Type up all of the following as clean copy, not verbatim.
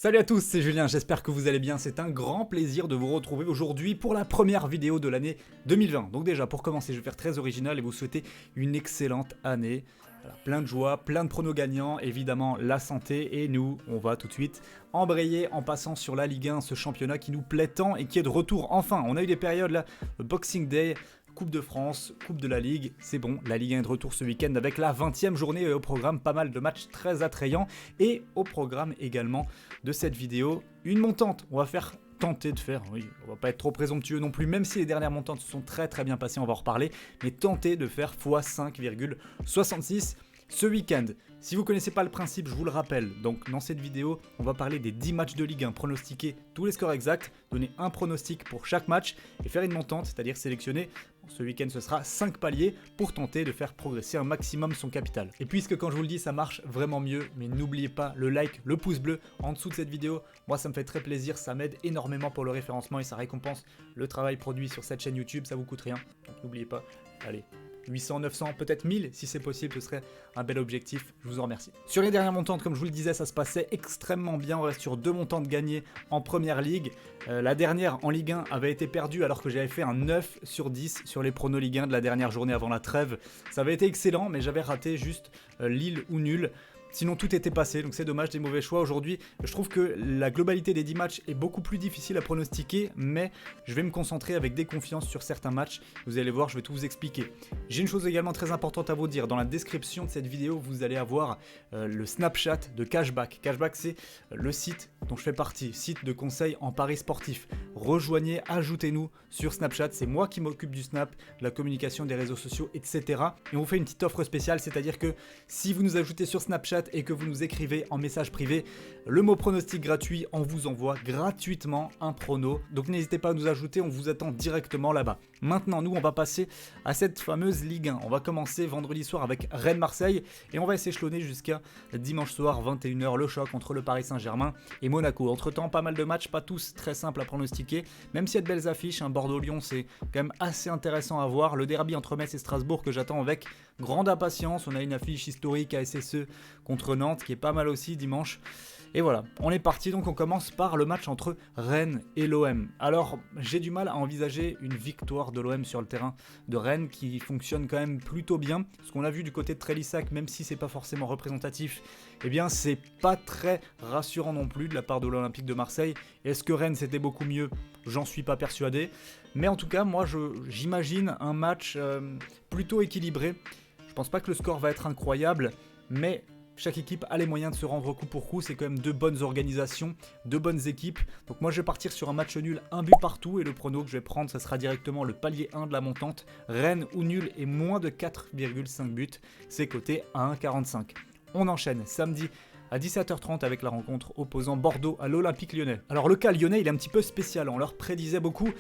Salut à tous, c'est Julien, j'espère que vous allez bien. C'est un grand plaisir de vous retrouver aujourd'hui pour la première vidéo de l'année 2020. Donc déjà, pour commencer, je vais faire très original et vous souhaiter une excellente année. Voilà, plein de joie, plein de pronos gagnants, évidemment la santé. Et nous, on va tout de suite embrayer en passant sur la Ligue 1, ce championnat qui nous plaît tant et qui est de retour enfin. On a eu des périodes là, le Boxing Day, Coupe de France, Coupe de la Ligue, c'est bon, la Ligue 1 est de retour ce week-end avec la 20e journée et au programme pas mal de matchs très attrayants et au programme également de cette vidéo, une montante. On va tenter de faire, oui, on va pas être trop présomptueux non plus, même si les dernières montantes se sont très bien passées, on va en reparler, mais tenter de faire x 5,66 ce week-end. Si vous ne connaissez pas le principe, je vous le rappelle, donc dans cette vidéo, on va parler des 10 matchs de Ligue 1, pronostiquer tous les scores exacts, donner un pronostic pour chaque match et faire une montante, c'est-à-dire sélectionner, ce week-end ce sera 5 paliers pour tenter de faire progresser un maximum son capital. Et puisque quand je vous le dis ça marche vraiment mieux, mais n'oubliez pas le like, le pouce bleu en dessous de cette vidéo, moi ça me fait très plaisir, ça m'aide énormément pour le référencement et ça récompense le travail produit sur cette chaîne YouTube, ça vous coûte rien, donc n'oubliez pas, allez. 800, 900, peut-être 1000 si c'est possible, ce serait un bel objectif, je vous en remercie. Sur les dernières montantes, comme je vous le disais, ça se passait extrêmement bien, on reste sur 2 montantes gagnées en première ligue. La dernière en Ligue 1 avait été perdue alors que j'avais fait un 9 sur 10 sur les pronos Ligue 1 de la dernière journée avant la trêve. Ça avait été excellent, mais j'avais raté juste Lille ou nul. Sinon tout était passé, donc c'est dommage, des mauvais choix. Aujourd'hui, je trouve que la globalité des 10 matchs est beaucoup plus difficile à pronostiquer, mais je vais me concentrer avec des confiances sur certains matchs. Vous allez voir, je vais tout vous expliquer. J'ai une chose également très importante à vous dire. Dans la description de cette vidéo, vous allez avoir le Snapchat de Cashback. Cashback, c'est le site dont je fais partie, site de conseil en paris sportif. Rejoignez, ajoutez-nous sur Snapchat. C'est moi qui m'occupe du Snap, de la communication des réseaux sociaux, etc. Et on vous fait une petite offre spéciale, c'est-à-dire que si vous nous ajoutez sur Snapchat et que vous nous écrivez en message privé le mot pronostic gratuit, on vous envoie gratuitement un prono. Donc n'hésitez pas à nous ajouter, on vous attend directement là-bas. Maintenant, nous, on va passer à cette fameuse Ligue 1. On va commencer vendredi soir avec Rennes-Marseille et on va s'échelonner jusqu'à dimanche soir, 21h, le choc entre le Paris Saint-Germain et Monaco. Entre-temps, pas mal de matchs, pas tous très simples à pronostiquer, même s'il y a de belles affiches. Bordeaux-Lyon, c'est quand même assez intéressant à voir. Le derby entre Metz et Strasbourg que j'attends avec grande impatience. On a une affiche historique à SSE contre Nantes qui est pas mal aussi dimanche. Et voilà, on est parti, donc on commence par le match entre Rennes et l'OM. Alors, j'ai du mal à envisager une victoire de l'OM sur le terrain de Rennes qui fonctionne quand même plutôt bien. Ce qu'on a vu du côté de Trélissac, même si c'est pas forcément représentatif, eh bien c'est pas très rassurant non plus de la part de l'Olympique de Marseille. Est-ce que Rennes c'était beaucoup mieux? J'en suis pas persuadé. Mais en tout cas, moi j'imagine un match plutôt équilibré. Je pense pas que le score va être incroyable, mais chaque équipe a les moyens de se rendre coup pour coup, c'est quand même 2 bonnes organisations, 2 bonnes équipes. Donc moi je vais partir sur un match nul, un but partout, et le prono que je vais prendre, ça sera directement le palier 1 de la montante. Rennes ou nul et moins de 4,5 buts, c'est coté à 1,45. On enchaîne samedi à 17h30 avec la rencontre opposant Bordeaux à l'Olympique Lyonnais. Alors le cas lyonnais il est un petit peu spécial, on leur prédisait beaucoup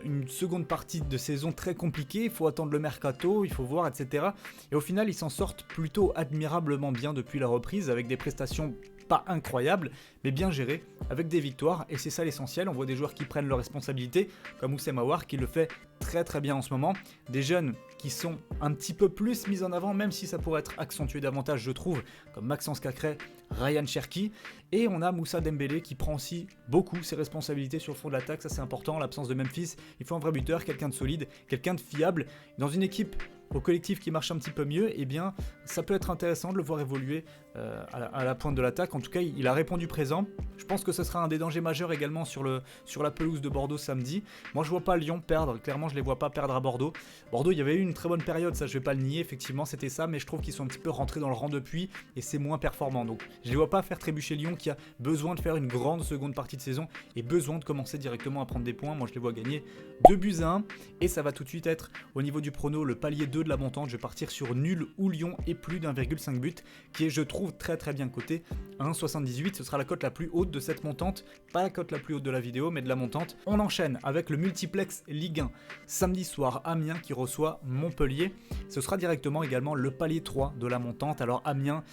une seconde partie de saison très compliquée, il faut attendre le mercato, il faut voir, etc. Et au final ils s'en sortent plutôt admirablement bien depuis la reprise avec des prestations pas incroyables, mais bien gérées, avec des victoires, et c'est ça l'essentiel. On voit des joueurs qui prennent leurs responsabilités, comme Oussem Aouar qui le fait très bien en ce moment, des jeunes qui sont un petit peu plus mis en avant, même si ça pourrait être accentué davantage je trouve, comme Maxence Cacré, Ryan Cherki, et on a Moussa Dembélé qui prend aussi beaucoup ses responsabilités sur le fond de l'attaque, ça c'est important, l'absence de Memphis, il faut un vrai buteur, quelqu'un de solide, quelqu'un de fiable, dans une équipe au collectif qui marche un petit peu mieux, eh bien ça peut être intéressant de le voir évoluer à la pointe de l'attaque. En tout cas, il a répondu présent. Je pense que ce sera un des dangers majeurs également sur la pelouse de Bordeaux samedi. Moi, je vois pas Lyon perdre. Clairement, je les vois pas perdre à Bordeaux. Bordeaux, il y avait eu une très bonne période, ça je vais pas le nier. Effectivement, c'était ça, mais je trouve qu'ils sont un petit peu rentrés dans le rang depuis et c'est moins performant. Donc, je les vois pas faire trébucher Lyon qui a besoin de faire une grande seconde partie de saison et besoin de commencer directement à prendre des points. Moi, je les vois gagner 2-1 et ça va tout de suite être au niveau du prono le palier 2 de la montante. Je vais partir sur nul ou Lyon et plus d'1,5 but qui est, je trouve, très bien coté à 1,78. Ce sera la cote la plus haute de cette montante, pas la cote la plus haute de la vidéo, mais de la montante. On enchaîne avec le multiplex Ligue 1. Samedi soir, Amiens qui reçoit Montpellier. Ce sera directement également le palier 3 de la montante. Alors Amiens,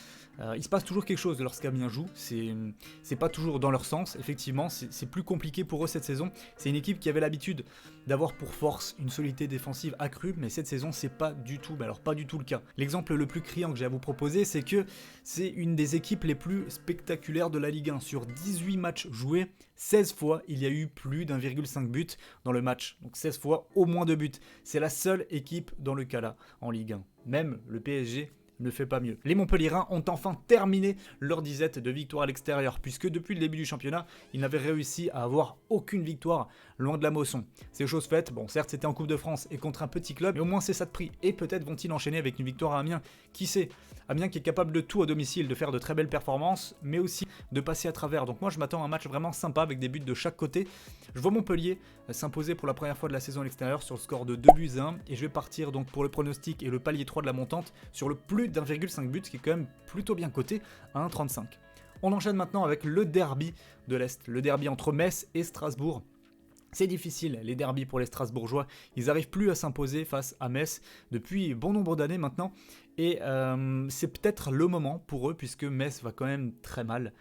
Il se passe toujours quelque chose lorsqu'Amiens joue, c'est pas toujours dans leur sens, effectivement, c'est plus compliqué pour eux cette saison. C'est une équipe qui avait l'habitude d'avoir pour force une solidité défensive accrue, mais cette saison c'est pas du tout, mais alors pas du tout le cas. L'exemple le plus criant que j'ai à vous proposer, c'est que c'est une des équipes les plus spectaculaires de la Ligue 1. Sur 18 matchs joués, 16 fois il y a eu plus d'1,5 but dans le match, donc 16 fois au moins 2 buts. C'est la seule équipe dans le cas là en Ligue 1. Même le PSG ne fait pas mieux. Les Montpelliérains ont enfin terminé leur disette de victoires à l'extérieur, puisque depuis le début du championnat, ils n'avaient réussi à avoir aucune victoire, loin de la Mosson. C'est chose faite, bon certes c'était en Coupe de France et contre un petit club, mais au moins c'est ça de prix, et peut-être vont-ils enchaîner avec une victoire à Amiens, qui sait. Amiens qui est capable de tout à domicile, de faire de très belles performances, mais aussi de passer à travers. Donc moi je m'attends à un match vraiment sympa avec des buts de chaque côté. Je vois Montpellier s'imposer pour la première fois de la saison à l'extérieur sur le score de 2-1, et je vais partir donc pour le pronostic et le palier 3 de la montante sur le plus d'1,5 but, ce qui est quand même plutôt bien coté à 1,35. On enchaîne maintenant avec le derby de l'Est, le derby entre Metz et Strasbourg. C'est difficile, les derbys pour les Strasbourgeois, ils n'arrivent plus à s'imposer face à Metz depuis bon nombre d'années maintenant, et c'est peut-être le moment pour eux, puisque Metz va quand même très mal.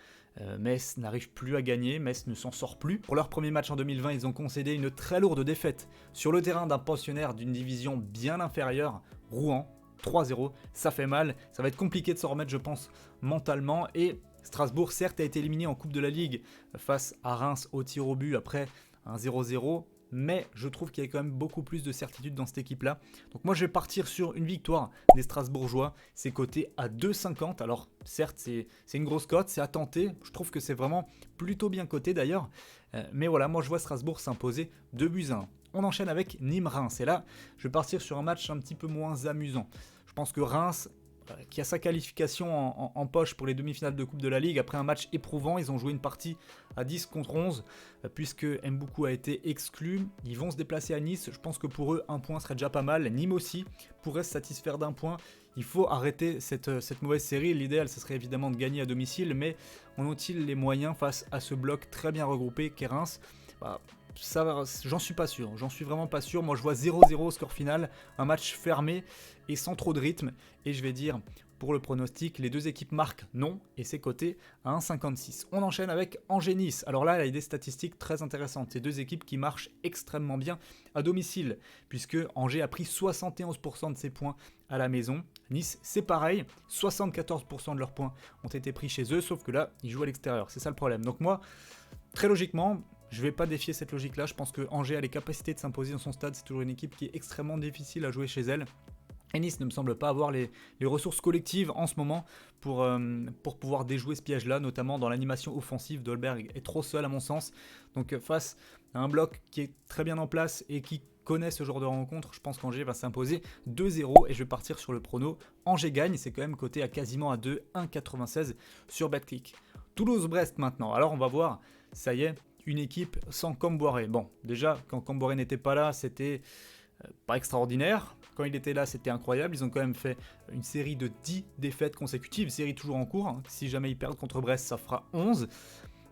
Metz n'arrive plus à gagner, Metz ne s'en sort plus. Pour leur premier match en 2020, ils ont concédé une très lourde défaite sur le terrain d'un pensionnaire d'une division bien inférieure, Rouen, 3-0, ça fait mal, ça va être compliqué de s'en remettre je pense mentalement, et Strasbourg certes a été éliminé en Coupe de la Ligue face à Reims au tir au but après un 0-0, mais je trouve qu'il y a quand même beaucoup plus de certitude dans cette équipe-là. Donc moi je vais partir sur une victoire des Strasbourgeois, c'est coté à 2,50. Alors certes c'est une grosse cote, c'est à tenter, je trouve que c'est vraiment plutôt bien coté d'ailleurs, mais voilà, moi je vois Strasbourg s'imposer 2-1. On enchaîne avec Nîmes-Reims, et là je vais partir sur un match un petit peu moins amusant. Je pense que Reims, qui a sa qualification en poche pour les demi-finales de Coupe de la Ligue, après un match éprouvant, ils ont joué une partie à 10 contre 11, puisque Mboukou a été exclu. Ils vont se déplacer à Nice, je pense que pour eux, un point serait déjà pas mal. Nîmes aussi pourrait se satisfaire d'un point. Il faut arrêter cette mauvaise série. L'idéal, ce serait évidemment de gagner à domicile, mais en ont-ils les moyens face à ce bloc très bien regroupé qu'est Reims ? Ça, j'en suis pas sûr, j'en suis vraiment pas sûr. Moi je vois 0-0 au score final, un match fermé et sans trop de rythme, et je vais dire pour le pronostic, les deux équipes marquent non, et c'est coté à 1,56. On enchaîne avec Angers-Nice. Alors là, il y a des statistiques très intéressantes, ces deux équipes qui marchent extrêmement bien à domicile, puisque Angers a pris 71% de ses points à la maison. Nice, c'est pareil, 74% de leurs points ont été pris chez eux, sauf que là, ils jouent à l'extérieur, c'est ça le problème. Donc moi, très logiquement, je ne vais pas défier cette logique-là. Je pense que Angers a les capacités de s'imposer dans son stade. C'est toujours une équipe qui est extrêmement difficile à jouer chez elle. Et Nice ne me semble pas avoir les ressources collectives en ce moment pour pouvoir déjouer ce piège-là, notamment dans l'animation offensive. Dolberg est trop seul à mon sens. Donc face à un bloc qui est très bien en place et qui connaît ce genre de rencontre, je pense qu'Angers va s'imposer 2-0, et je vais partir sur le prono. Angers gagne, c'est quand même coté à quasiment à 2, 1,96 sur BetClick. Toulouse-Brest maintenant. Alors on va voir, ça y est, une équipe sans Comboiré. Bon, déjà, quand Comboiré n'était pas là, c'était pas extraordinaire. Quand il était là, c'était incroyable. Ils ont quand même fait une série de 10 défaites consécutives, série toujours en cours. Si jamais ils perdent contre Brest, ça fera 11.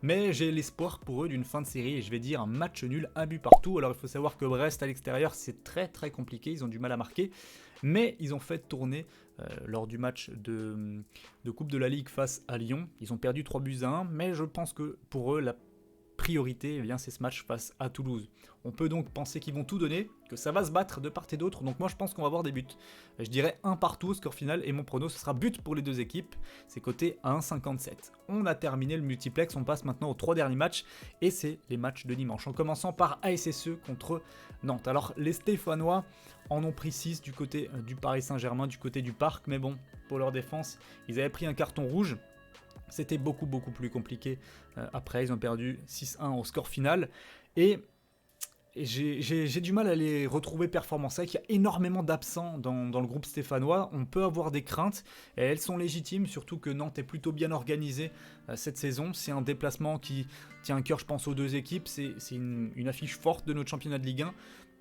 Mais j'ai l'espoir pour eux d'une fin de série, et je vais dire un match nul, un but partout. Alors il faut savoir que Brest à l'extérieur, c'est très très compliqué, ils ont du mal à marquer. Mais ils ont fait tourner lors du match de Coupe de la Ligue face à Lyon. Ils ont perdu 3-1, mais je pense que pour eux, la priorité, eh bien, c'est ce match face à Toulouse. On peut donc penser qu'ils vont tout donner, que ça va se battre de part et d'autre, donc moi je pense qu'on va avoir des buts. Je dirais un partout au score final, et mon prono ce sera but pour les deux équipes, c'est coté à 1,57. On a terminé le multiplex, on passe maintenant aux 3 derniers matchs, et c'est les matchs de dimanche, en commençant par ASSE contre Nantes. Alors les Stéphanois en ont pris 6 du côté du Paris Saint-Germain, du côté du Parc, mais bon, pour leur défense, ils avaient pris un carton rouge. C'était beaucoup plus compliqué. Après, ils ont perdu 6-1 au score final. Et j'ai du mal à les retrouver performants. C'est vrai qu'il y a énormément d'absents dans le groupe stéphanois. On peut avoir des craintes, et elles sont légitimes, surtout que Nantes est plutôt bien organisée cette saison. C'est un déplacement qui tient à cœur, je pense, aux deux équipes. C'est une affiche forte de notre championnat de Ligue 1.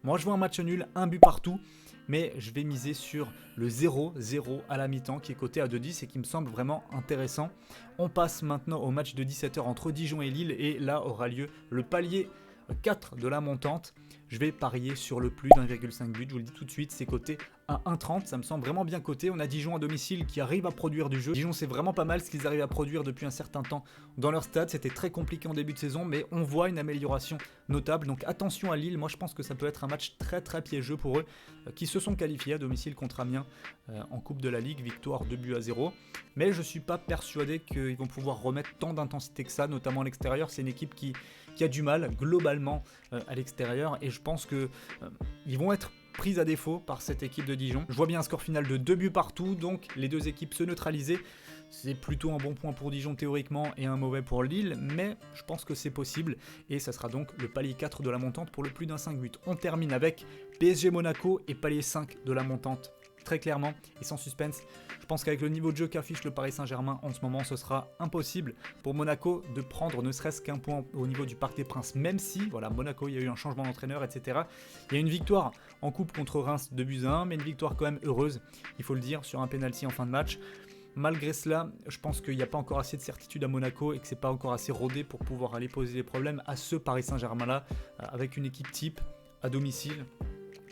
Moi, je vois un match nul, un but partout. Mais je vais miser sur le 0-0 à la mi-temps qui est coté à 2,10 et qui me semble vraiment intéressant. On passe maintenant au match de 17h entre Dijon et Lille, et là aura lieu le palier 4 de la montante. Je vais parier sur le plus d'1,5 but, je vous le dis tout de suite, c'est coté à 1,30, ça me semble vraiment bien coté. On a Dijon à domicile qui arrive à produire du jeu. Dijon, c'est vraiment pas mal ce qu'ils arrivent à produire depuis un certain temps dans leur stade. C'était très compliqué en début de saison, mais on voit une amélioration notable. Donc attention à Lille, moi je pense que ça peut être un match très très piégeux pour eux, qui se sont qualifiés à domicile contre Amiens en Coupe de la Ligue, victoire 2-0. Mais je suis pas persuadé qu'ils vont pouvoir remettre tant d'intensité que ça, notamment à l'extérieur. C'est une équipe qui a du mal globalement à l'extérieur, et je pense que ils vont être prise à défaut par cette équipe de Dijon. Je vois bien un score final de 2 buts partout, donc les deux équipes se neutraliser. C'est plutôt un bon point pour Dijon théoriquement et un mauvais pour Lille, mais je pense que c'est possible et ça sera donc le palier 4 de la montante pour le plus d'un 5 buts. On termine avec PSG Monaco et palier 5 de la montante. Très clairement et sans suspense, je pense qu'avec le niveau de jeu qu'affiche le Paris Saint-Germain en ce moment, ce sera impossible pour Monaco de prendre ne serait-ce qu'un point au niveau du Parc des Princes, même si, voilà, Monaco, il y a eu un changement d'entraîneur, etc. Il y a une victoire en coupe contre Reims 2-1, mais une victoire quand même heureuse, il faut le dire, sur un penalty en fin de match. Malgré cela, je pense qu'il n'y a pas encore assez de certitude à Monaco et que c'est pas encore assez rodé pour pouvoir aller poser des problèmes à ce Paris Saint-Germain-là, avec une équipe type à domicile.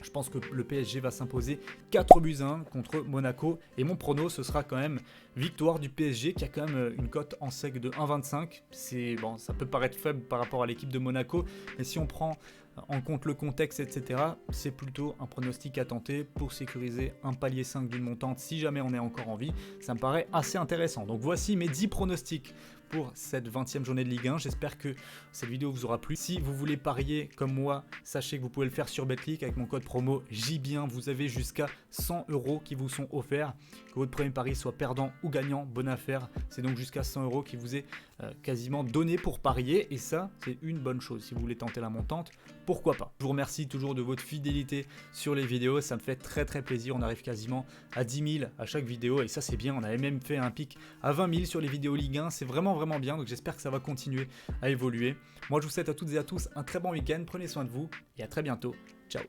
Je pense que le PSG va s'imposer 4-1 contre Monaco. Et mon prono, ce sera quand même victoire du PSG qui a quand même une cote en sec de 1,25. Bon, ça peut paraître faible par rapport à l'équipe de Monaco, mais si on prend en compte le contexte, etc., c'est plutôt un pronostic à tenter pour sécuriser un palier 5 d'une montante si jamais on est encore en vie. Ça me paraît assez intéressant. Donc voici mes 10 pronostics pour cette 20e journée de Ligue 1. J'espère que cette vidéo vous aura plu. Si vous voulez parier comme moi, sachez que vous pouvez le faire sur Betclic avec mon code promo JBien. Vous avez jusqu'à 100 € qui vous sont offerts. Que votre premier pari soit perdant ou gagnant, bonne affaire. C'est donc jusqu'à 100 € qui vous est quasiment donné pour parier. Et ça, c'est une bonne chose. Si vous voulez tenter la montante, pourquoi pas. Je vous remercie toujours de votre fidélité sur les vidéos. Ça me fait très très plaisir. On arrive quasiment à 10 000 à chaque vidéo. Et ça, c'est bien. On avait même fait un pic à 20 000 sur les vidéos Ligue 1. C'est vraiment bien, donc j'espère que ça va continuer à évoluer. Moi je vous souhaite à toutes et à tous un très bon week-end, prenez soin de vous et à très bientôt, ciao.